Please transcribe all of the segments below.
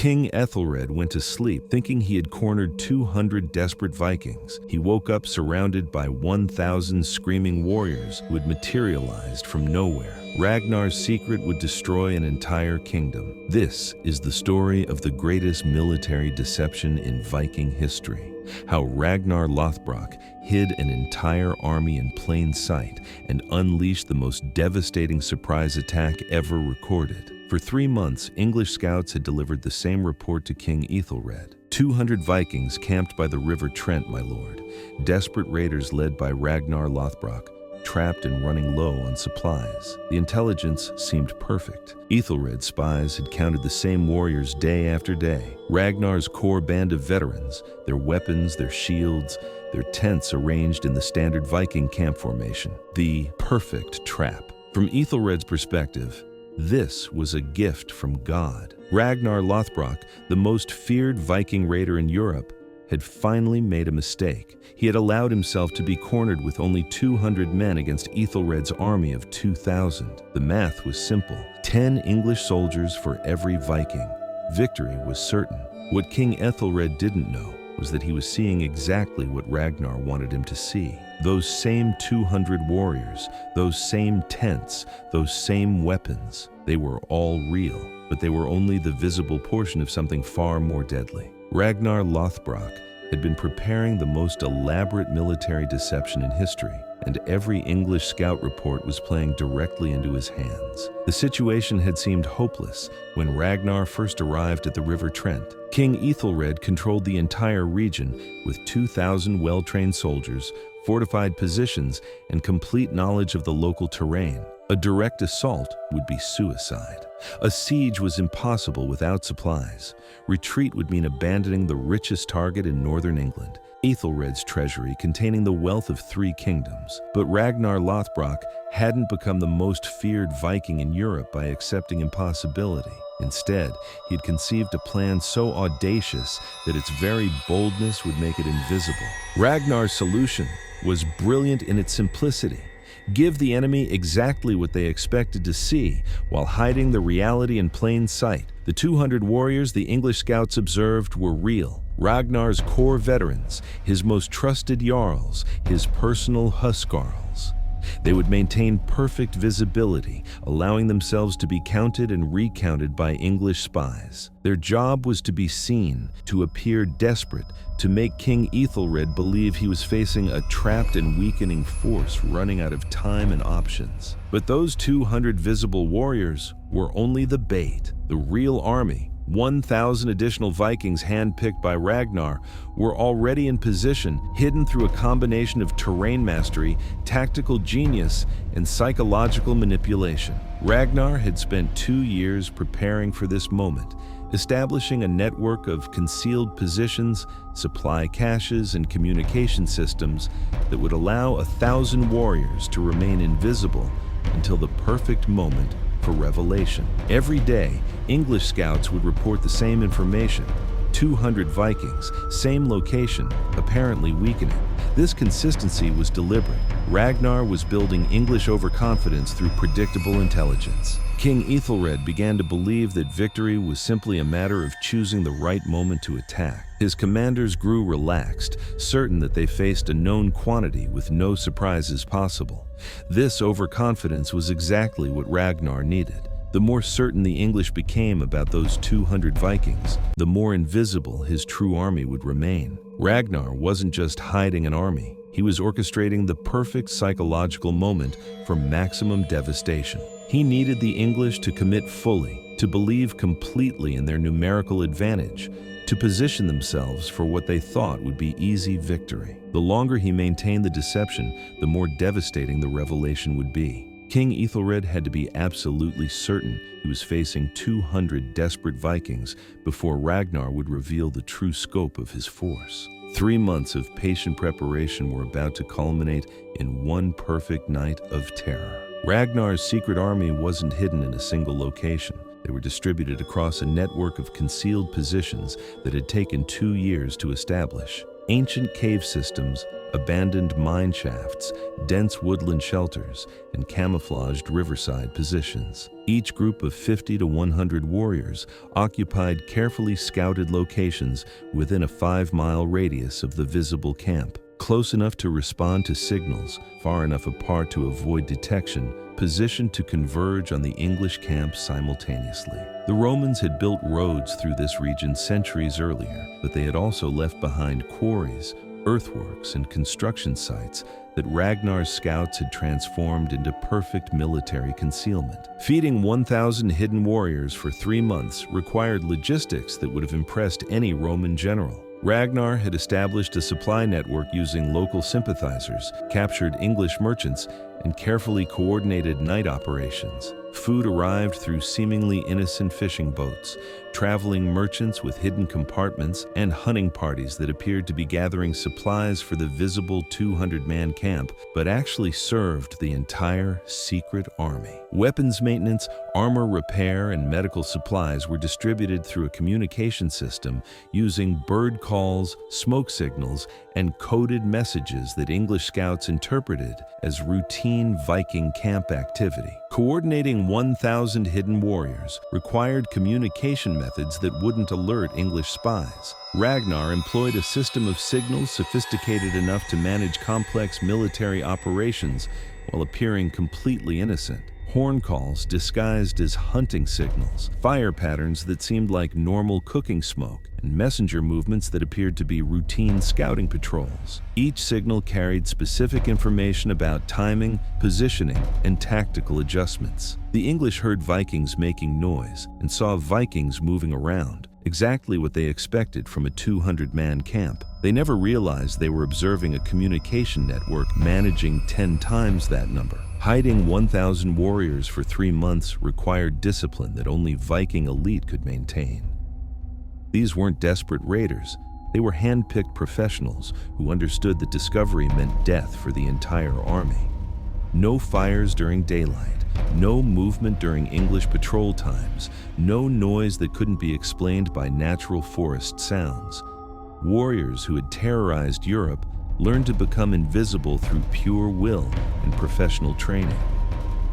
King Aethelred went to sleep thinking he had cornered 200 desperate Vikings. He woke up surrounded by 1,000 screaming warriors who had materialized from nowhere. Ragnar's secret would destroy an entire kingdom. This is the story of the greatest military deception in Viking history. How Ragnar Lothbrok hid an entire army in plain sight and unleashed the most devastating surprise attack ever recorded. For 3 months, English scouts had delivered the same report to King Aethelred. 200 Vikings camped by the river Trent, my lord. Desperate raiders led by Ragnar Lothbrok, trapped and running low on supplies. The intelligence seemed perfect. Aethelred's spies had counted the same warriors day after day. Ragnar's core band of veterans, their weapons, their shields, their tents arranged in the standard Viking camp formation. The perfect trap. From Aethelred's perspective, this was a gift from God. Ragnar Lothbrok, the most feared Viking raider in Europe, had finally made a mistake. He had allowed himself to be cornered with only 200 men against Aethelred's army of 2,000. The math was simple: 10 English soldiers for every Viking. Victory was certain. What King Aethelred didn't know was that he was seeing exactly what Ragnar wanted him to see. Those same 200 warriors, those same tents, those same weapons, they were all real, but they were only the visible portion of something far more deadly. Ragnar Lothbrok had been preparing the most elaborate military deception in history, and every English scout report was playing directly into his hands. The situation had seemed hopeless when Ragnar first arrived at the River Trent. King Aethelred controlled the entire region with 2,000 well-trained soldiers, fortified positions, and complete knowledge of the local terrain. A direct assault would be suicide. A siege was impossible without supplies. Retreat would mean abandoning the richest target in northern England, Aethelred's treasury containing the wealth of 3 kingdoms. But Ragnar Lothbrok hadn't become the most feared Viking in Europe by accepting impossibility. Instead, he had conceived a plan so audacious that its very boldness would make it invisible. Ragnar's solution was brilliant in its simplicity. Give the enemy exactly what they expected to see, while hiding the reality in plain sight. The 200 warriors the English scouts observed were real. Ragnar's core veterans, his most trusted jarls, his personal huskarls. They would maintain perfect visibility, allowing themselves to be counted and recounted by English spies. Their job was to be seen, to appear desperate, to make King Aethelred believe he was facing a trapped and weakening force running out of time and options. But those 200 visible warriors were only the bait. The real army, 1,000 additional Vikings handpicked by Ragnar, were already in position, hidden through a combination of terrain mastery, tactical genius, and psychological manipulation. Ragnar had spent 2 years preparing for this moment, establishing a network of concealed positions, supply caches, and communication systems that would allow 1,000 warriors to remain invisible until the perfect moment for revelation. Every day, English scouts would report the same information: 200 Vikings, same location, apparently weakening. This consistency was deliberate. Ragnar was building English overconfidence through predictable intelligence. King Aethelred began to believe that victory was simply a matter of choosing the right moment to attack. His commanders grew relaxed, certain that they faced a known quantity with no surprises possible. This overconfidence was exactly what Ragnar needed. The more certain the English became about those 200 Vikings, the more invisible his true army would remain. Ragnar wasn't just hiding an army. He was orchestrating the perfect psychological moment for maximum devastation. He needed the English to commit fully, to believe completely in their numerical advantage, to position themselves for what they thought would be easy victory. The longer he maintained the deception, the more devastating the revelation would be. King Aethelred had to be absolutely certain he was facing 200 desperate Vikings before Ragnar would reveal the true scope of his force. 3 months of patient preparation were about to culminate in one perfect night of terror. Ragnar's secret army wasn't hidden in a single location. They were distributed across a network of concealed positions that had taken 2 years to establish. Ancient cave systems, abandoned mine shafts, dense woodland shelters, and camouflaged riverside positions. Each group of 50 to 100 warriors occupied carefully scouted locations within a 5-mile radius of the visible camp, close enough to respond to signals, far enough apart to avoid detection, positioned to converge on the English camp simultaneously. The Romans had built roads through this region centuries earlier, but they had also left behind quarries, earthworks, and construction sites that Ragnar's scouts had transformed into perfect military concealment. Feeding 1,000 hidden warriors for 3 months required logistics that would have impressed any Roman general. Ragnar had established a supply network using local sympathizers, captured English merchants, and carefully coordinated night operations. Food arrived through seemingly innocent fishing boats, traveling merchants with hidden compartments, and hunting parties that appeared to be gathering supplies for the visible 200-man camp, but actually served the entire secret army. Weapons maintenance, armor repair, and medical supplies were distributed through a communication system using bird calls, smoke signals, and coded messages that English scouts interpreted as routine Viking camp activity. Coordinating 1,000 hidden warriors required communication methods that wouldn't alert English spies. Ragnar employed a system of signals sophisticated enough to manage complex military operations while appearing completely innocent. Horn calls disguised as hunting signals, fire patterns that seemed like normal cooking smoke, and messenger movements that appeared to be routine scouting patrols. Each signal carried specific information about timing, positioning, and tactical adjustments. The English heard Vikings making noise and saw Vikings moving around, exactly what they expected from a 200-man camp. They never realized they were observing a communication network managing 10 times that number. Hiding 1,000 warriors for 3 months required discipline that only Viking elite could maintain. These weren't desperate raiders. They were hand-picked professionals who understood that discovery meant death for the entire army. No fires during daylight, no movement during English patrol times, no noise that couldn't be explained by natural forest sounds. Warriors who had terrorized Europe learned to become invisible through pure will and professional training.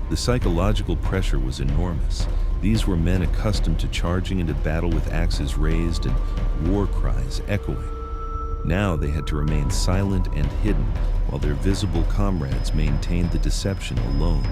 The psychological pressure was enormous. These were men accustomed to charging into battle with axes raised and war cries echoing. Now they had to remain silent and hidden while their visible comrades maintained the deception alone.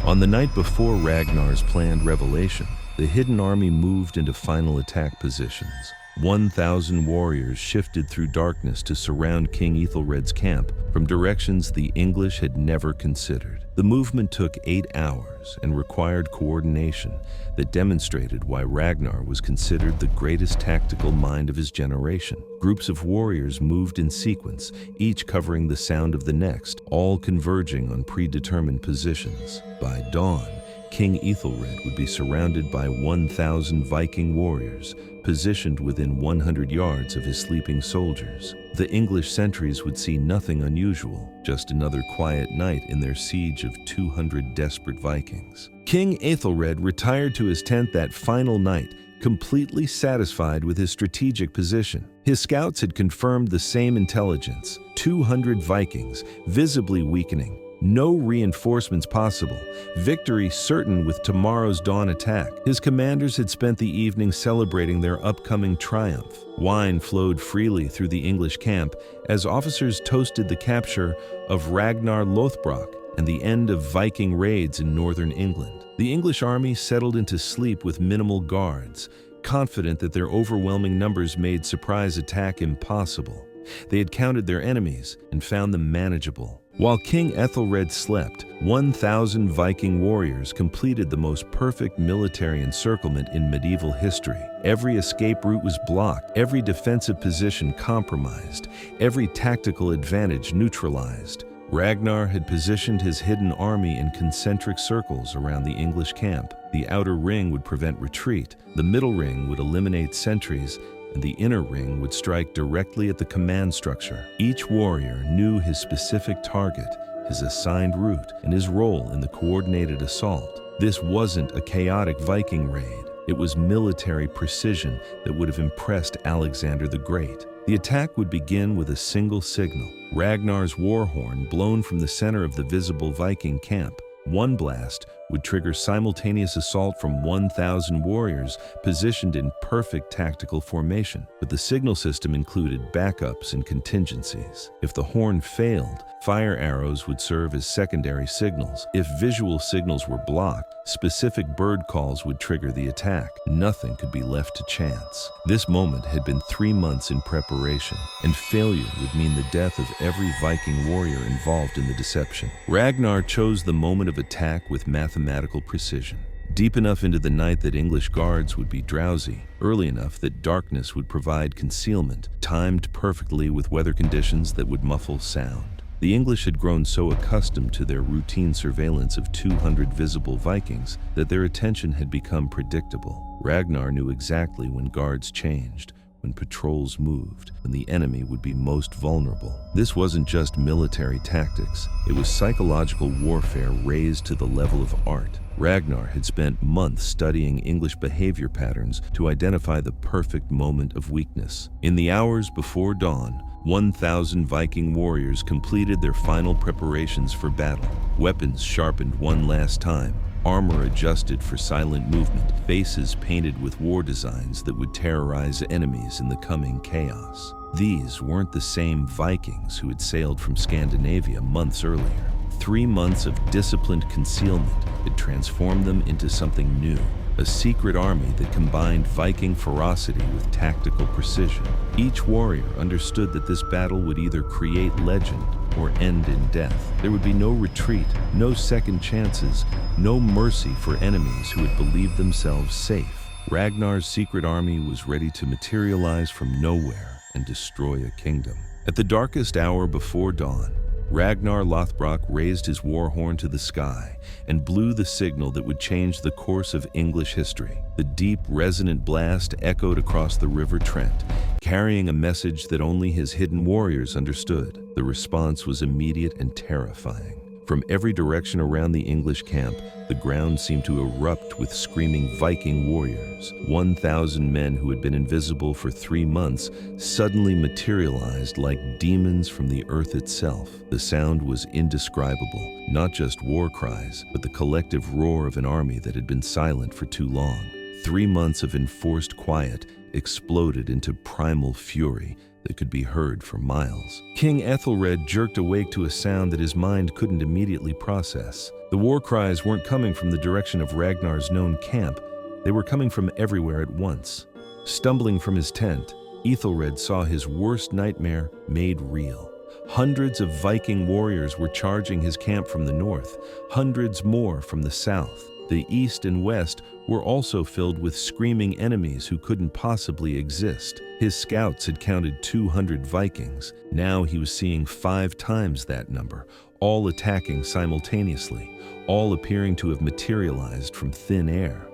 On the night before Ragnar's planned revelation, the hidden army moved into final attack positions. 1,000 warriors shifted through darkness to surround King Aethelred's camp from directions the English had never considered. The movement took 8 hours and required coordination that demonstrated why Ragnar was considered the greatest tactical mind of his generation. Groups of warriors moved in sequence, each covering the sound of the next, all converging on predetermined positions. By dawn, King Aethelred would be surrounded by 1,000 Viking warriors, positioned within 100 yards of his sleeping soldiers. The English sentries would see nothing unusual, just another quiet night in their siege of 200 desperate Vikings. King Aethelred retired to his tent that final night, completely satisfied with his strategic position. His scouts had confirmed the same intelligence: 200 Vikings, visibly weakening. No reinforcements possible, victory certain with tomorrow's dawn attack. His commanders had spent the evening celebrating their upcoming triumph. Wine flowed freely through the English camp as officers toasted the capture of Ragnar Lothbrok and the end of Viking raids in northern England. The English army settled into sleep with minimal guards, confident that their overwhelming numbers made surprise attack impossible. They had counted their enemies and found them manageable. While King Aethelred slept, 1,000 Viking warriors completed the most perfect military encirclement in medieval history. Every escape route was blocked, every defensive position compromised, every tactical advantage neutralized. Ragnar had positioned his hidden army in concentric circles around the English camp. The outer ring would prevent retreat, the middle ring would eliminate sentries, and the inner ring would strike directly at the command structure. Each warrior knew his specific target, his assigned route, and his role in the coordinated assault. This wasn't a chaotic Viking raid. It was military precision that would have impressed Alexander the Great. The attack would begin with a single signal, Ragnar's war horn blown from the center of the visible Viking camp. One blast would trigger simultaneous assault from 1,000 warriors positioned in perfect tactical formation, but the signal system included backups and contingencies. If the horn failed, fire arrows would serve as secondary signals. If visual signals were blocked, specific bird calls would trigger the attack. Nothing could be left to chance. This moment had been 3 months in preparation, and failure would mean the death of every Viking warrior involved in the deception. Ragnar chose the moment of attack with mathematical precision. Deep enough into the night that English guards would be drowsy, early enough that darkness would provide concealment, timed perfectly with weather conditions that would muffle sound. The English had grown so accustomed to their routine surveillance of 200 visible Vikings that their attention had become predictable. Ragnar knew exactly when guards changed, when patrols moved, when the enemy would be most vulnerable. This wasn't just military tactics, it was psychological warfare raised to the level of art. Ragnar had spent months studying English behavior patterns to identify the perfect moment of weakness. In the hours before dawn, 1,000 Viking warriors completed their final preparations for battle. Weapons sharpened one last time, armor adjusted for silent movement, faces painted with war designs that would terrorize enemies in the coming chaos. These weren't the same Vikings who had sailed from Scandinavia months earlier. 3 months of disciplined concealment had transformed them into something new, a secret army that combined Viking ferocity with tactical precision. Each warrior understood that this battle would either create legend or end in death. There would be no retreat, no second chances, no mercy for enemies who had believed themselves safe. Ragnar's secret army was ready to materialize from nowhere and destroy a kingdom. At the darkest hour before dawn, Ragnar Lothbrok raised his war horn to the sky and blew the signal that would change the course of English history. The deep, resonant blast echoed across the River Trent, carrying a message that only his hidden warriors understood. The response was immediate and terrifying. From every direction around the English camp, the ground seemed to erupt with screaming Viking warriors. 1,000 men who had been invisible for 3 months suddenly materialized like demons from the earth itself. The sound was indescribable, not just war cries, but the collective roar of an army that had been silent for too long. 3 months of enforced quiet exploded into primal fury that could be heard for miles. King Aethelred jerked awake to a sound that his mind couldn't immediately process. The war cries weren't coming from the direction of Ragnar's known camp, they were coming from everywhere at once. Stumbling from his tent, Aethelred saw his worst nightmare made real. Hundreds of Viking warriors were charging his camp from the north, hundreds more from the south. The east and west were also filled with screaming enemies who couldn't possibly exist. His scouts had counted 200 Vikings. Now he was seeing 5 times that number, all attacking simultaneously, all appearing to have materialized from thin air.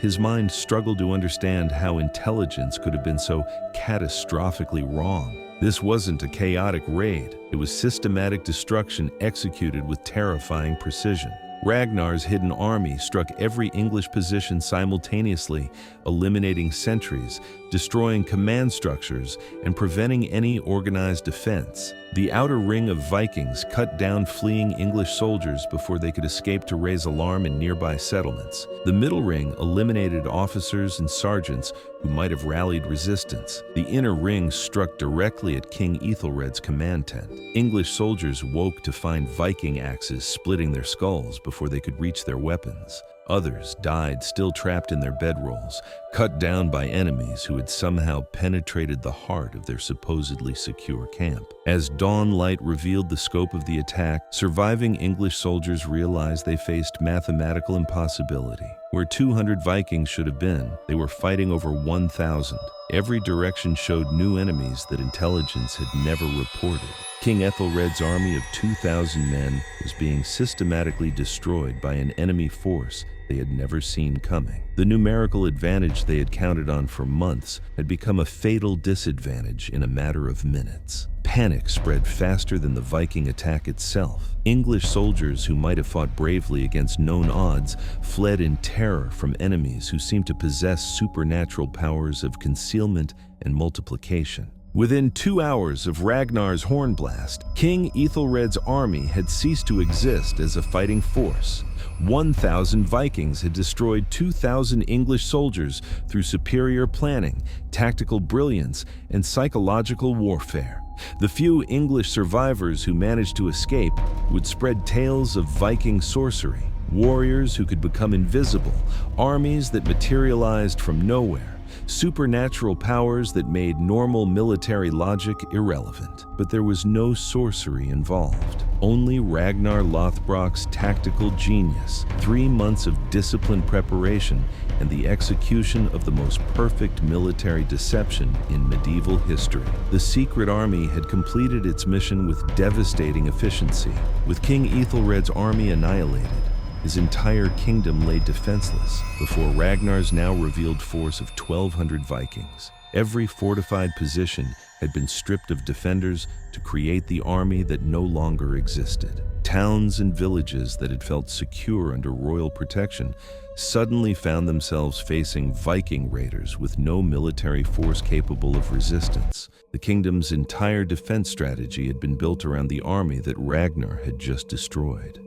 His mind struggled to understand how intelligence could have been so catastrophically wrong. This wasn't a chaotic raid. It was systematic destruction executed with terrifying precision. Ragnar's hidden army struck every English position simultaneously, eliminating sentries, destroying command structures, and preventing any organized defense. The outer ring of Vikings cut down fleeing English soldiers before they could escape to raise alarm in nearby settlements. The middle ring eliminated officers and sergeants who might have rallied resistance. The inner ring struck directly at King Aethelred's command tent. English soldiers woke to find Viking axes splitting their skulls before they could reach their weapons. Others died still trapped in their bedrolls, cut down by enemies who had somehow penetrated the heart of their supposedly secure camp. As dawn light revealed the scope of the attack, surviving English soldiers realized they faced mathematical impossibility. Where 200 Vikings should have been, they were fighting over 1,000. Every direction showed new enemies that intelligence had never reported. King Aethelred's army of 2,000 men was being systematically destroyed by an enemy force they had never seen coming. The numerical advantage they had counted on for months had become a fatal disadvantage in a matter of minutes. Panic spread faster than the Viking attack itself. English soldiers who might have fought bravely against known odds fled in terror from enemies who seemed to possess supernatural powers of concealment and multiplication. Within 2 hours of Ragnar's hornblast, King Aethelred's army had ceased to exist as a fighting force. 1,000 Vikings had destroyed 2,000 English soldiers through superior planning, tactical brilliance, and psychological warfare. The few English survivors who managed to escape would spread tales of Viking sorcery, warriors who could become invisible, armies that materialized from nowhere, supernatural powers that made normal military logic irrelevant. But there was no sorcery involved. Only Ragnar Lothbrok's tactical genius, 3 months of disciplined preparation, and the execution of the most perfect military deception in medieval history. The secret army had completed its mission with devastating efficiency. With King Aethelred's army annihilated, his entire kingdom lay defenseless before Ragnar's now revealed force of 1,200 Vikings. Every fortified position had been stripped of defenders to create the army that no longer existed. Towns and villages that had felt secure under royal protection suddenly found themselves facing Viking raiders with no military force capable of resistance. The kingdom's entire defense strategy had been built around the army that Ragnar had just destroyed.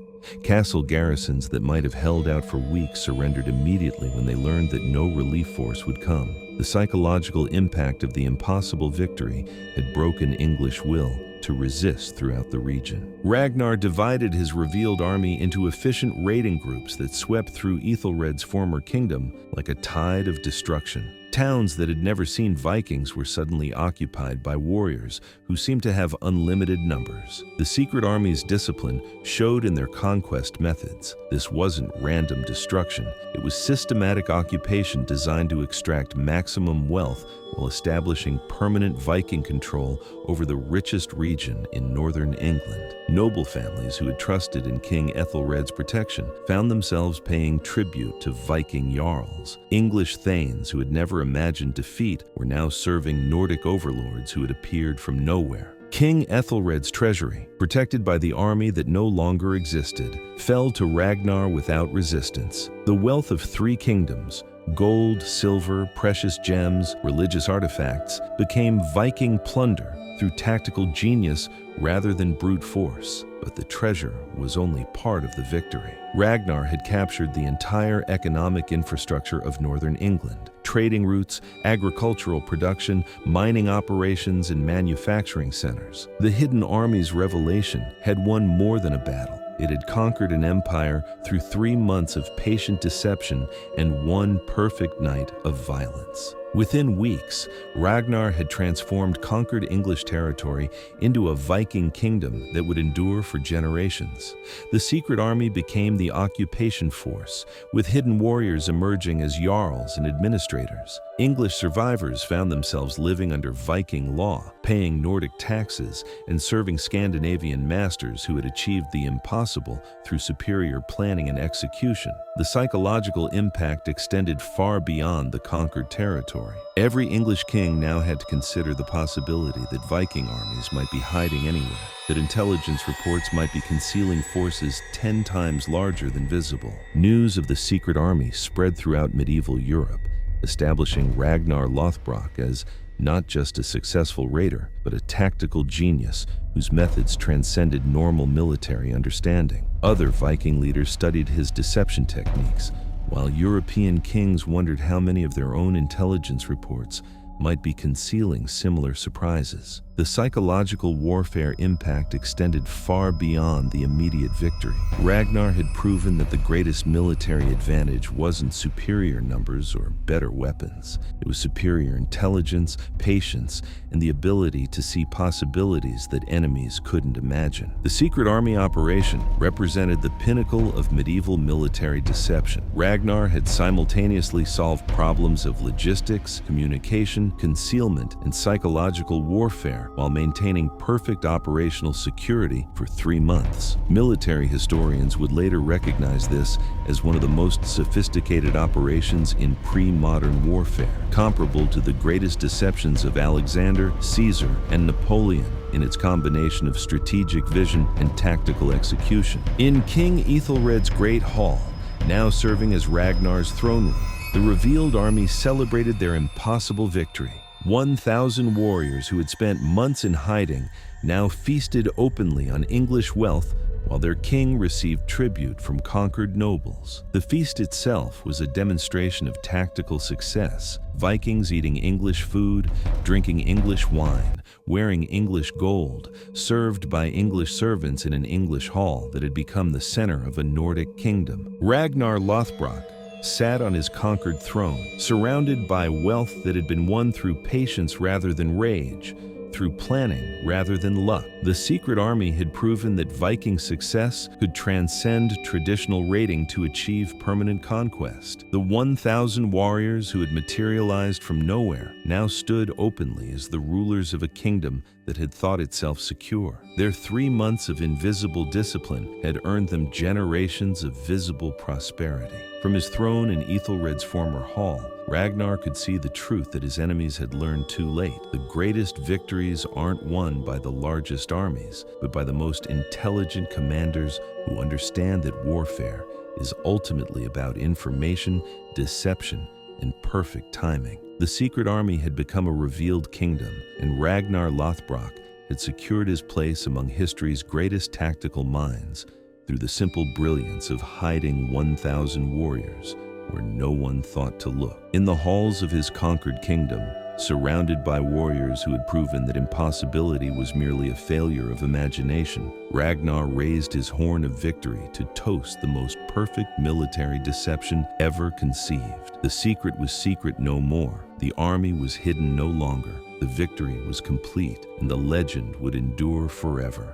Castle garrisons that might have held out for weeks surrendered immediately when they learned that no relief force would come. The psychological impact of the impossible victory had broken English will to resist throughout the region. Ragnar divided his revealed army into efficient raiding groups that swept through Aethelred's former kingdom like a tide of destruction. Towns that had never seen Vikings were suddenly occupied by warriors who seemed to have unlimited numbers. The secret army's discipline showed in their conquest methods. This wasn't random destruction. It was systematic occupation designed to extract maximum wealth while establishing permanent Viking control over the richest region in northern England. Noble families who had trusted in King Aethelred's protection found themselves paying tribute to Viking jarls. English thanes who had never imagined defeat were now serving Nordic overlords who had appeared from nowhere. King Aethelred's treasury, protected by the army that no longer existed, fell to Ragnar without resistance. The wealth of 3 kingdoms, gold, silver, precious gems, religious artifacts, became Viking plunder through tactical genius rather than brute force. But the treasure was only part of the victory. Ragnar had captured the entire economic infrastructure of northern England. Trading routes, agricultural production, mining operations, and manufacturing centers. The hidden army's revelation had won more than a battle. It had conquered an empire through 3 months of patient deception and 1 perfect night of violence. Within weeks, Ragnar had transformed conquered English territory into a Viking kingdom that would endure for generations. The secret army became the occupation force, with hidden warriors emerging as jarls and administrators. English survivors found themselves living under Viking law, paying Nordic taxes, and serving Scandinavian masters who had achieved the impossible through superior planning and execution. The psychological impact extended far beyond the conquered territory. Every English king now had to consider the possibility that Viking armies might be hiding anywhere, that intelligence reports might be concealing forces 10 times larger than visible. News of the secret army spread throughout medieval Europe, establishing Ragnar Lothbrok as not just a successful raider, but a tactical genius whose methods transcended normal military understanding. Other Viking leaders studied his deception techniques, while European kings wondered how many of their own intelligence reports might be concealing similar surprises. The psychological warfare impact extended far beyond the immediate victory. Ragnar had proven that the greatest military advantage wasn't superior numbers or better weapons. It was superior intelligence, patience, and the ability to see possibilities that enemies couldn't imagine. The secret army operation represented the pinnacle of medieval military deception. Ragnar had simultaneously solved problems of logistics, communication, precision, concealment, and psychological warfare while maintaining perfect operational security for 3 months. Military historians would later recognize this as one of the most sophisticated operations in pre-modern warfare, comparable to the greatest deceptions of Alexander, Caesar, and Napoleon in its combination of strategic vision and tactical execution. In King Aethelred's Great Hall, now serving as Ragnar's throne room, the revealed army celebrated their impossible victory. 1,000 warriors who had spent months in hiding now feasted openly on English wealth while their king received tribute from conquered nobles. The feast itself was a demonstration of tactical success. Vikings eating English food, drinking English wine, wearing English gold, served by English servants in an English hall that had become the center of a Nordic kingdom. Ragnar Lothbrok sat on his conquered throne, surrounded by wealth that had been won through patience rather than rage, through planning rather than luck. The secret army had proven that Viking success could transcend traditional raiding to achieve permanent conquest. The 1,000 warriors who had materialized from nowhere now stood openly as the rulers of a kingdom that had thought itself secure. Their 3 months of invisible discipline had earned them generations of visible prosperity. From his throne in Aethelred's former hall, Ragnar could see the truth that his enemies had learned too late. The greatest victories aren't won by the largest armies, but by the most intelligent commanders who understand that warfare is ultimately about information, deception, and perfect timing. The secret army had become a revealed kingdom, and Ragnar Lothbrok had secured his place among history's greatest tactical minds through the simple brilliance of hiding 1,000 warriors where no one thought to look. In the halls of his conquered kingdom, surrounded by warriors who had proven that impossibility was merely a failure of imagination, Ragnar raised his horn of victory to toast the most perfect military deception ever conceived. The secret was secret no more. The army was hidden no longer. The victory was complete, and the legend would endure forever.